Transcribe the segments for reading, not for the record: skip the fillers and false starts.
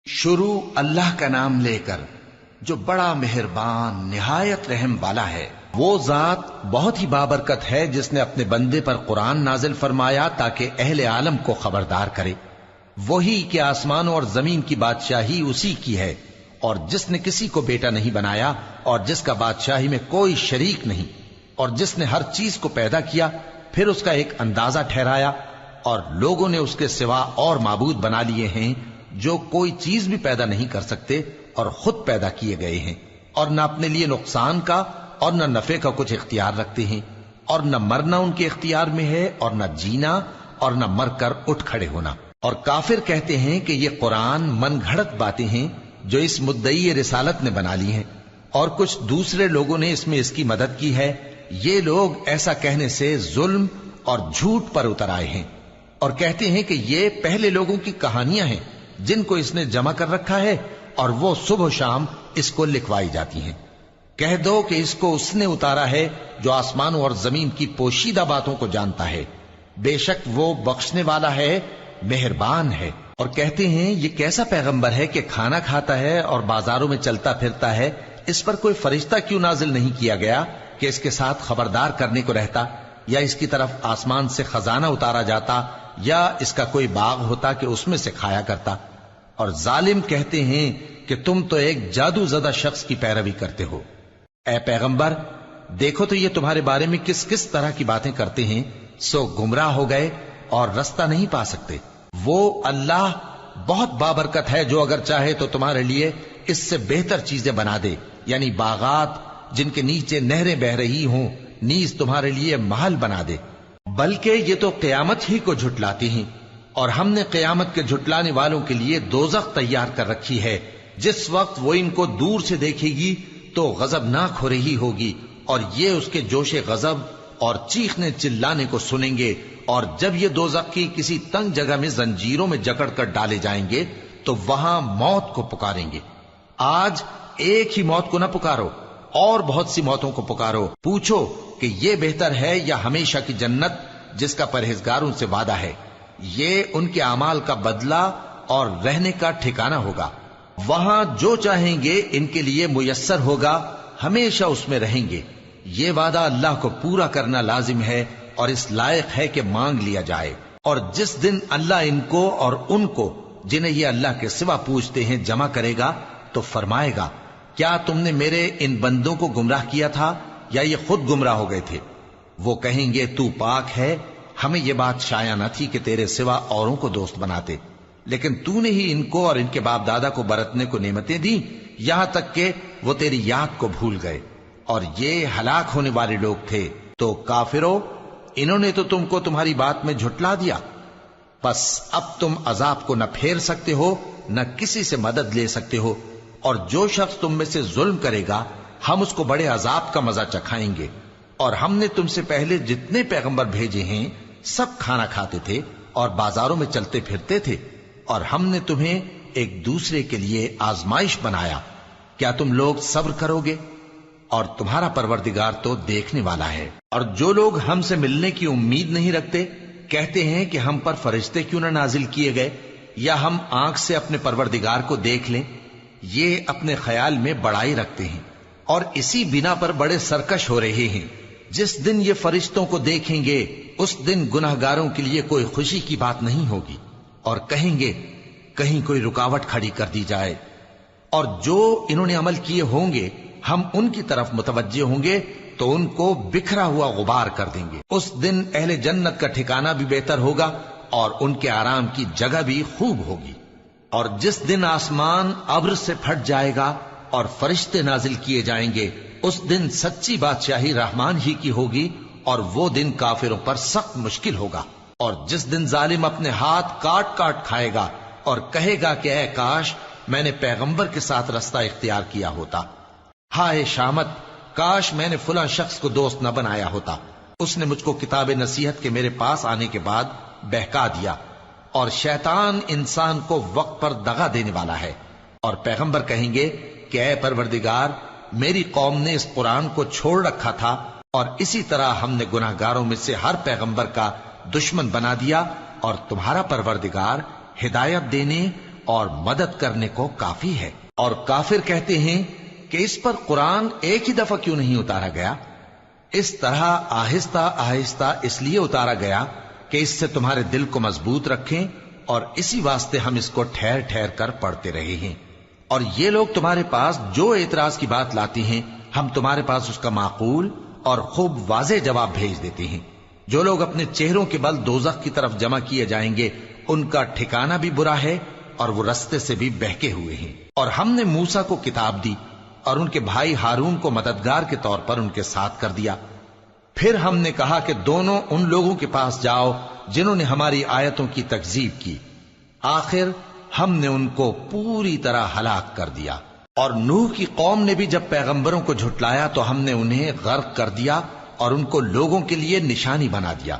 شروع اللہ کا نام لے کر جو بڑا مہربان نہایت رحم والا ہے۔ وہ ذات بہت ہی بابرکت ہے جس نے اپنے بندے پر قرآن نازل فرمایا تاکہ اہل عالم کو خبردار کرے۔ وہی کہ آسمانوں اور زمین کی بادشاہی اسی کی ہے، اور جس نے کسی کو بیٹا نہیں بنایا اور جس کا بادشاہی میں کوئی شریک نہیں، اور جس نے ہر چیز کو پیدا کیا پھر اس کا ایک اندازہ ٹھہرایا، اور لوگوں نے اس کے سوا اور معبود بنا لیے ہیں جو کوئی چیز بھی پیدا نہیں کر سکتے اور خود پیدا کیے گئے ہیں، اور نہ اپنے لیے نقصان کا اور نہ نفع کا کچھ اختیار رکھتے ہیں، اور نہ مرنا ان کے اختیار میں ہے اور نہ جینا اور نہ مر کر اٹھ کھڑے ہونا۔ اور کافر کہتے ہیں کہ یہ قرآن من گھڑت باتیں ہیں جو اس مدعی رسالت نے بنا لی ہیں، اور کچھ دوسرے لوگوں نے اس میں اس کی مدد کی ہے۔ یہ لوگ ایسا کہنے سے ظلم اور جھوٹ پر اتر آئے ہیں، اور کہتے ہیں کہ یہ پہلے لوگوں کی کہانیاں ہیں جن کو اس نے جمع کر رکھا ہے، اور وہ صبح و شام اس کو لکھوائی جاتی ہیں۔ کہہ دو کہ اس کو اس نے اتارا ہے جو آسمانوں اور زمین کی پوشیدہ باتوں کو جانتا ہے، بے شک وہ بخشنے والا ہے، مہربان ہے۔ اور کہتے ہیں یہ کیسا پیغمبر ہے کہ کھانا کھاتا ہے اور بازاروں میں چلتا پھرتا ہے، اس پر کوئی فرشتہ کیوں نازل نہیں کیا گیا کہ اس کے ساتھ خبردار کرنے کو رہتا، یا اس کی طرف آسمان سے خزانہ اتارا جاتا، یا اس کا کوئی باغ ہوتا کہ اس میں سے کھایا کرتا۔ اور ظالم کہتے ہیں کہ تم تو ایک جادو زدہ شخص کی پیروی کرتے ہو۔ اے پیغمبر دیکھو تو یہ تمہارے بارے میں کس کس طرح کی باتیں کرتے ہیں، سو گمراہ ہو گئے اور رستہ نہیں پا سکتے۔ وہ اللہ بہت بابرکت ہے جو اگر چاہے تو تمہارے لیے اس سے بہتر چیزیں بنا دے، یعنی باغات جن کے نیچے نہریں بہ رہی ہوں، نیز تمہارے لیے محل بنا دے۔ بلکہ یہ تو قیامت ہی کو جھٹلاتی ہیں، اور ہم نے قیامت کے جھٹلانے والوں کے لیے دوزخ تیار کر رکھی ہے، جس وقت وہ ان کو دور سے دیکھے گی تو غضبناک ہو رہی ہوگی، اور یہ اس کے جوش غضب اور چیخنے چلانے کو سنیں گے۔ اور جب یہ دوزخ کی کسی تنگ جگہ میں زنجیروں میں جکڑ کر ڈالے جائیں گے تو وہاں موت کو پکاریں گے۔ آج ایک ہی موت کو نہ پکارو، اور بہت سی موتوں کو پکارو، پوچھو کہ یہ بہتر ہے یا ہمیشہ کی جنت جس کا پرہیزگاروں سے وعدہ ہے۔ یہ ان کے اعمال کا بدلہ اور رہنے کا ٹھکانہ ہوگا، وہاں جو چاہیں گے ان کے لیے میسر ہوگا، ہمیشہ اس میں رہیں گے۔ یہ وعدہ اللہ کو پورا کرنا لازم ہے اور اس لائق ہے کہ مانگ لیا جائے۔ اور جس دن اللہ ان کو اور ان کو جنہیں یہ اللہ کے سوا پوچھتے ہیں جمع کرے گا تو فرمائے گا، کیا تم نے میرے ان بندوں کو گمراہ کیا تھا یا یہ خود گمراہ ہو گئے تھے؟ وہ کہیں گے تو پاک ہے، ہمیں یہ بات شایع نہ تھی کہ تیرے سوا اوروں کو دوست بناتے، لیکن تو نے ہی ان کو اور ان کے باپ دادا کو برتنے کو نعمتیں دیں، یہاں تک کہ وہ تیری یاد کو بھول گئے، اور یہ ہلاک ہونے والے لوگ تھے۔ تو کافرو، انہوں نے تو تم کو تمہاری بات میں جھٹلا دیا، پس اب تم عذاب کو نہ پھیر سکتے ہو نہ کسی سے مدد لے سکتے ہو، اور جو شخص تم میں سے ظلم کرے گا ہم اس کو بڑے عذاب کا مزہ چکھائیں گے۔ اور ہم نے تم سے پہلے جتنے پیغمبر بھیجے ہیں سب کھانا کھاتے تھے اور بازاروں میں چلتے پھرتے تھے، اور ہم نے تمہیں ایک دوسرے کے لیے آزمائش بنایا، کیا تم لوگ صبر کرو گے؟ اور تمہارا پروردگار تو دیکھنے والا ہے۔ اور جو لوگ ہم سے ملنے کی امید نہیں رکھتے کہتے ہیں کہ ہم پر فرشتے کیوں نہ نازل کیے گئے، یا ہم آنکھ سے اپنے پروردگار کو دیکھ لیں۔ یہ اپنے خیال میں بڑائی رکھتے ہیں اور اسی بنا پر بڑے سرکش ہو رہے ہیں۔ جس دن یہ فرشتوں کو دیکھیں گے اس دن گناہگاروں کے لیے کوئی خوشی کی بات نہیں ہوگی، اور کہیں گے کہیں کوئی رکاوٹ کھڑی کر دی جائے۔ اور جو انہوں نے عمل کیے ہوں گے ہم ان کی طرف متوجہ ہوں گے تو ان کو بکھرا ہوا غبار کر دیں گے۔ اس دن اہل جنت کا ٹھکانہ بھی بہتر ہوگا اور ان کے آرام کی جگہ بھی خوب ہوگی۔ اور جس دن آسمان ابر سے پھٹ جائے گا اور فرشتے نازل کیے جائیں گے، اس دن سچی بادشاہی رحمان ہی کی ہوگی، اور وہ دن کافروں پر سخت مشکل ہوگا۔ اور جس دن ظالم اپنے ہاتھ کاٹ کاٹ کھائے گا اور کہے گا کہ اے کاش میں نے پیغمبر کے ساتھ رستہ اختیار کیا ہوتا، ہائے شامت، کاش میں نے فلاں شخص کو دوست نہ بنایا ہوتا، اس نے مجھ کو کتاب نصیحت کے میرے پاس آنے کے بعد بہکا دیا۔ اور شیطان انسان کو وقت پر دغا دینے والا ہے۔ اور پیغمبر کہیں گے کہ اے پروردگار، میری قوم نے اس قرآن کو چھوڑ رکھا تھا، اور اسی طرح ہم نے گناہگاروں میں سے ہر پیغمبر کا دشمن بنا دیا، اور تمہارا پروردگار ہدایت دینے اور مدد کرنے کو کافی ہے۔ اور کافر کہتے ہیں کہ اس پر قرآن ایک ہی دفعہ کیوں نہیں اتارا گیا؟ اس طرح آہستہ آہستہ اس لیے اتارا گیا کہ اس سے تمہارے دل کو مضبوط رکھیں، اور اسی واسطے ہم اس کو ٹھہر ٹھہر کر پڑھتے رہے ہیں۔ اور یہ لوگ تمہارے پاس جو اعتراض کی بات لاتی ہیں، ہم تمہارے پاس اس کا معقول اور خوب واضح جواب بھیج دیتے ہیں۔ جو لوگ اپنے چہروں کے بل دوزخ کی طرف جمع کیے جائیں گے، ان کا ٹھکانہ بھی برا ہے اور وہ رستے سے بھی بہکے ہوئے ہیں۔ اور ہم نے موسیٰ کو کتاب دی اور ان کے بھائی ہارون کو مددگار کے طور پر ان کے ساتھ کر دیا۔ پھر ہم نے کہا کہ دونوں ان لوگوں کے پاس جاؤ جنہوں نے ہماری آیتوں کی تکذیب کی۔ آخر ہم نے ان کو پوری طرح ہلاک کر دیا۔ اور نوح کی قوم نے بھی جب پیغمبروں کو جھٹلایا تو ہم نے انہیں غرق کر دیا اور ان کو لوگوں کے لیے نشانی بنا دیا،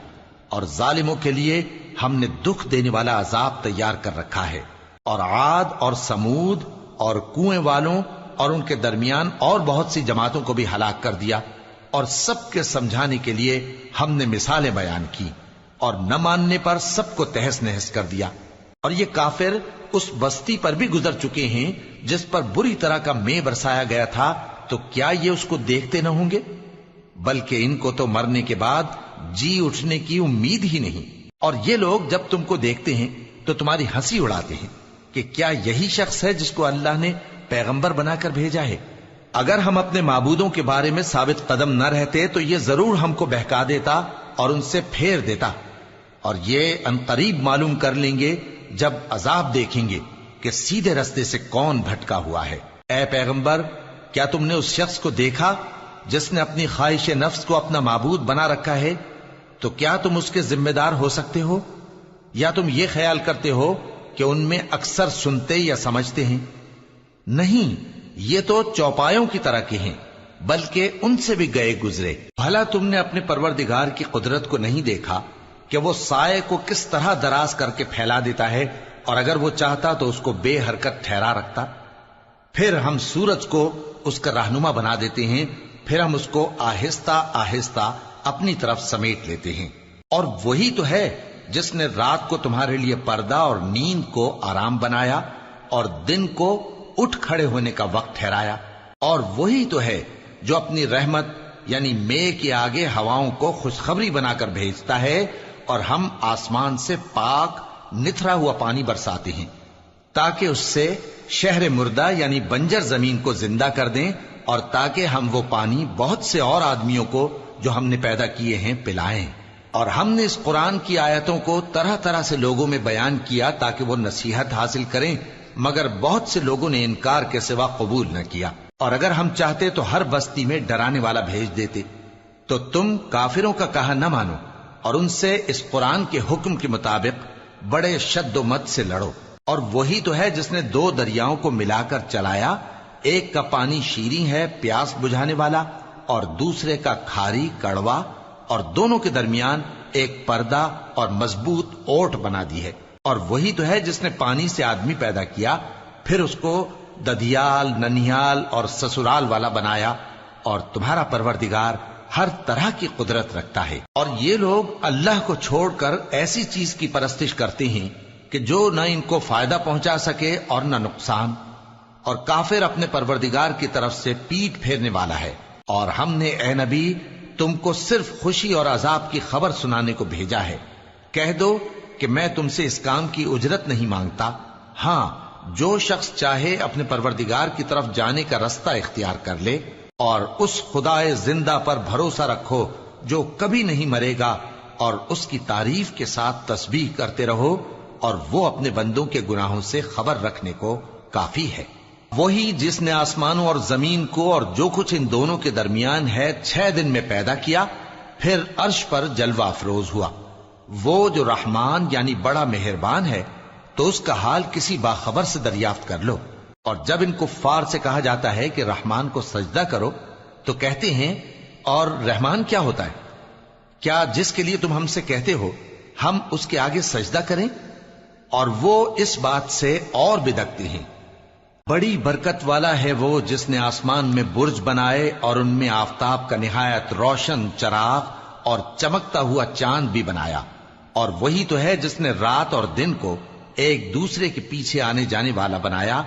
اور ظالموں کے لیے ہم نے دکھ دینے والا عذاب تیار کر رکھا ہے۔ اور عاد اور سمود اور کنویں والوں اور ان کے درمیان اور بہت سی جماعتوں کو بھی ہلاک کر دیا، اور سب کے سمجھانے کے لیے ہم نے مثالیں بیان کی، اور نہ ماننے پر سب کو تہس نہس کر دیا۔ اور یہ کافر اس بستی پر بھی گزر چکے ہیں جس پر بری طرح کا مے برسایا گیا تھا، تو کیا یہ اس کو دیکھتے نہ ہوں گے؟ بلکہ ان کو تو مرنے کے بعد جی اٹھنے کی امید ہی نہیں۔ اور یہ لوگ جب تم کو دیکھتے ہیں تو تمہاری ہنسی اڑاتے ہیں کہ کیا یہی شخص ہے جس کو اللہ نے پیغمبر بنا کر بھیجا ہے؟ اگر ہم اپنے معبودوں کے بارے میں ثابت قدم نہ رہتے تو یہ ضرور ہم کو بہکا دیتا اور ان سے پھیر دیتا، اور یہ انقریب معلوم کر لیں گے جب عذاب دیکھیں گے کہ سیدھے رستے سے کون بھٹکا ہوا ہے۔ اے پیغمبر، کیا تم نے اس شخص کو دیکھا جس نے اپنی خواہش نفس کو اپنا معبود بنا رکھا ہے؟ تو کیا تم اس کے ذمہ دار ہو سکتے ہو؟ یا تم یہ خیال کرتے ہو کہ ان میں اکثر سنتے یا سمجھتے ہیں؟ نہیں، یہ تو چوپایوں کی طرح کے ہیں، بلکہ ان سے بھی گئے گزرے۔ بھلا تم نے اپنے پروردگار کی قدرت کو نہیں دیکھا کہ وہ سائے کو کس طرح دراز کر کے پھیلا دیتا ہے، اور اگر وہ چاہتا تو اس کو بے حرکت ٹھہرا رکھتا؟ پھر ہم سورج کو اس کا رہنما بنا دیتے ہیں، پھر ہم اس کو آہستہ آہستہ اپنی طرف سمیٹ لیتے ہیں۔ اور وہی تو ہے جس نے رات کو تمہارے لیے پردہ اور نیند کو آرام بنایا اور دن کو اٹھ کھڑے ہونے کا وقت ٹھہرایا۔ اور وہی تو ہے جو اپنی رحمت یعنی مے کے آگے ہواؤں کو خوشخبری بنا کر بھیجتا ہے، اور ہم آسمان سے پاک نتھرا ہوا پانی برساتے ہیں تاکہ اس سے شہر مردہ یعنی بنجر زمین کو زندہ کر دیں، اور تاکہ ہم وہ پانی بہت سے اور آدمیوں کو جو ہم نے پیدا کیے ہیں پلائیں۔ اور ہم نے اس قرآن کی آیتوں کو طرح طرح سے لوگوں میں بیان کیا تاکہ وہ نصیحت حاصل کریں، مگر بہت سے لوگوں نے انکار کے سوا قبول نہ کیا۔ اور اگر ہم چاہتے تو ہر بستی میں ڈرانے والا بھیج دیتے، تو تم کافروں کا کہا نہ مانو اور ان سے اس قرآن کے حکم کے مطابق بڑے شد و مت سے لڑو۔ اور وہی تو ہے جس نے دو دریاؤں کو ملا کر چلایا، ایک کا پانی شیریں ہے پیاس بجھانے والا، اور دوسرے کا کھاری کڑوا، اور دونوں کے درمیان ایک پردہ اور مضبوط اوٹ بنا دی ہے۔ اور وہی تو ہے جس نے پانی سے آدمی پیدا کیا، پھر اس کو ددھیال، ننھیال اور سسرال والا بنایا، اور تمہارا پروردگار ہر طرح کی قدرت رکھتا ہے۔ اور یہ لوگ اللہ کو چھوڑ کر ایسی چیز کی پرستش کرتے ہیں کہ جو نہ ان کو فائدہ پہنچا سکے اور نہ نقصان، اور کافر اپنے پروردگار کی طرف سے پیٹ پھیرنے والا ہے۔ اور ہم نے اے نبی تم کو صرف خوشی اور عذاب کی خبر سنانے کو بھیجا ہے۔ کہہ دو کہ میں تم سے اس کام کی اجرت نہیں مانگتا، ہاں جو شخص چاہے اپنے پروردگار کی طرف جانے کا رستہ اختیار کر لے، اور اس خدائے زندہ پر بھروسہ رکھو جو کبھی نہیں مرے گا، اور اس کی تعریف کے ساتھ تسبیح کرتے رہو، اور وہ اپنے بندوں کے گناہوں سے خبر رکھنے کو کافی ہے۔ وہی جس نے آسمانوں اور زمین کو اور جو کچھ ان دونوں کے درمیان ہے 6 دن میں پیدا کیا، پھر عرش پر جلوہ افروز ہوا۔ وہ جو رحمان یعنی بڑا مہربان ہے، تو اس کا حال کسی باخبر سے دریافت کر لو۔ اور جب ان کفار سے کہا جاتا ہے کہ رحمان کو سجدہ کرو، تو کہتے ہیں اور رحمان کیا ہوتا ہے؟ کیا جس کے لیے تم ہم سے کہتے ہو ہم اس کے آگے سجدہ کریں؟ اور وہ اس بات سے اور بدکتے ہیں۔ بڑی برکت والا ہے وہ جس نے آسمان میں برج بنائے اور ان میں آفتاب کا نہایت روشن چراغ اور چمکتا ہوا چاند بھی بنایا۔ اور وہی تو ہے جس نے رات اور دن کو ایک دوسرے کے پیچھے آنے جانے والا بنایا،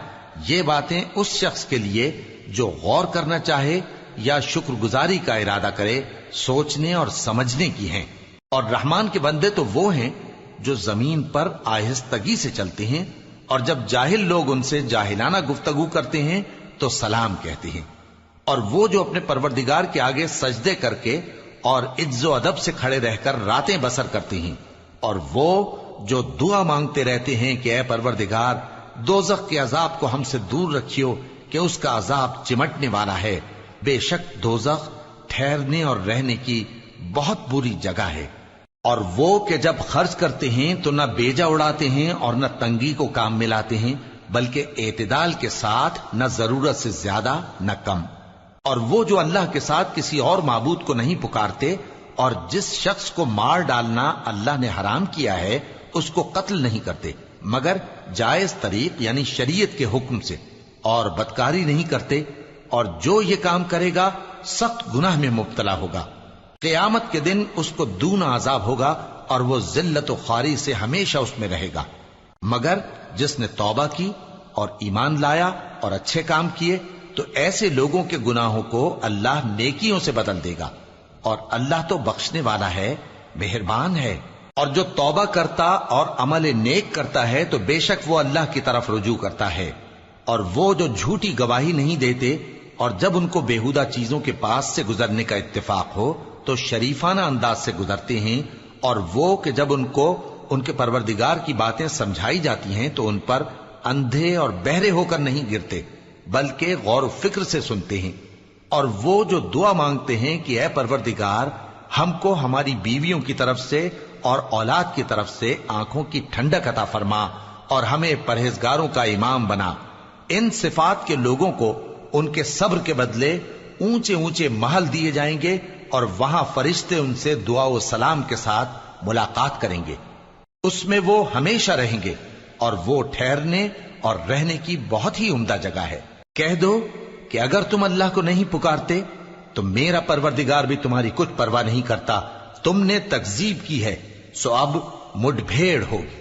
یہ باتیں اس شخص کے لیے جو غور کرنا چاہے یا شکر گزاری کا ارادہ کرے سوچنے اور سمجھنے کی ہیں۔ اور رحمان کے بندے تو وہ ہیں جو زمین پر آہستگی سے چلتے ہیں، اور جب جاہل لوگ ان سے جاہلانہ گفتگو کرتے ہیں تو سلام کہتے ہیں۔ اور وہ جو اپنے پروردگار کے آگے سجدے کر کے اور عز و ادب سے کھڑے رہ کر راتیں بسر کرتے ہیں، اور وہ جو دعا مانگتے رہتے ہیں کہ اے پروردگار دوزخ کے عذاب کو ہم سے دور رکھیو کہ اس کا عذاب چمٹنے والا ہے، بے شک دوزخ ٹھہرنے اور رہنے کی بہت بری جگہ ہے۔ اور وہ کہ جب خرچ کرتے ہیں تو نہ بیجا اڑاتے ہیں اور نہ تنگی کو کام میں لاتے ہیں، بلکہ اعتدال کے ساتھ، نہ ضرورت سے زیادہ نہ کم۔ اور وہ جو اللہ کے ساتھ کسی اور معبود کو نہیں پکارتے، اور جس شخص کو مار ڈالنا اللہ نے حرام کیا ہے اس کو قتل نہیں کرتے مگر جائز طریق یعنی شریعت کے حکم سے، اور بدکاری نہیں کرتے، اور جو یہ کام کرے گا سخت گناہ میں مبتلا ہوگا۔ قیامت کے دن اس کو دونا عذاب ہوگا اور وہ ذلت و خواری سے ہمیشہ اس میں رہے گا، مگر جس نے توبہ کی اور ایمان لایا اور اچھے کام کیے تو ایسے لوگوں کے گناہوں کو اللہ نیکیوں سے بدل دے گا، اور اللہ تو بخشنے والا ہے، مہربان ہے۔ اور جو توبہ کرتا اور عمل نیک کرتا ہے تو بے شک وہ اللہ کی طرف رجوع کرتا ہے۔ اور وہ جو جھوٹی گواہی نہیں دیتے اور جب ان کو بےہودہ چیزوں کے پاس سے گزرنے کا اتفاق ہو تو شریفانہ انداز سے گزرتے ہیں، اور وہ کہ جب ان کو ان کے پروردگار کی باتیں سمجھائی جاتی ہیں تو ان پر اندھے اور بہرے ہو کر نہیں گرتے بلکہ غور و فکر سے سنتے ہیں۔ اور وہ جو دعا مانگتے ہیں کہ اے پروردگار ہم کو ہماری بیویوں کی طرف سے اور اولاد کی طرف سے آنکھوں کی ٹھنڈک عطا فرما اور ہمیں پرہیزگاروں کا امام بنا، ان صفات کے لوگوں کو ان کے صبر کے بدلے اونچے اونچے محل دیے جائیں گے، اور وہاں فرشتے ان سے دعا و سلام کے ساتھ ملاقات کریں گے، اس میں وہ ہمیشہ رہیں گے، اور وہ ٹھہرنے اور رہنے کی بہت ہی عمدہ جگہ ہے۔ کہہ دو کہ اگر تم اللہ کو نہیں پکارتے تو میرا پروردگار بھی تمہاری کچھ پرواہ نہیں کرتا، تم نے تکذیب کی ہے سو اب مڈ بھیڑ ہوگی۔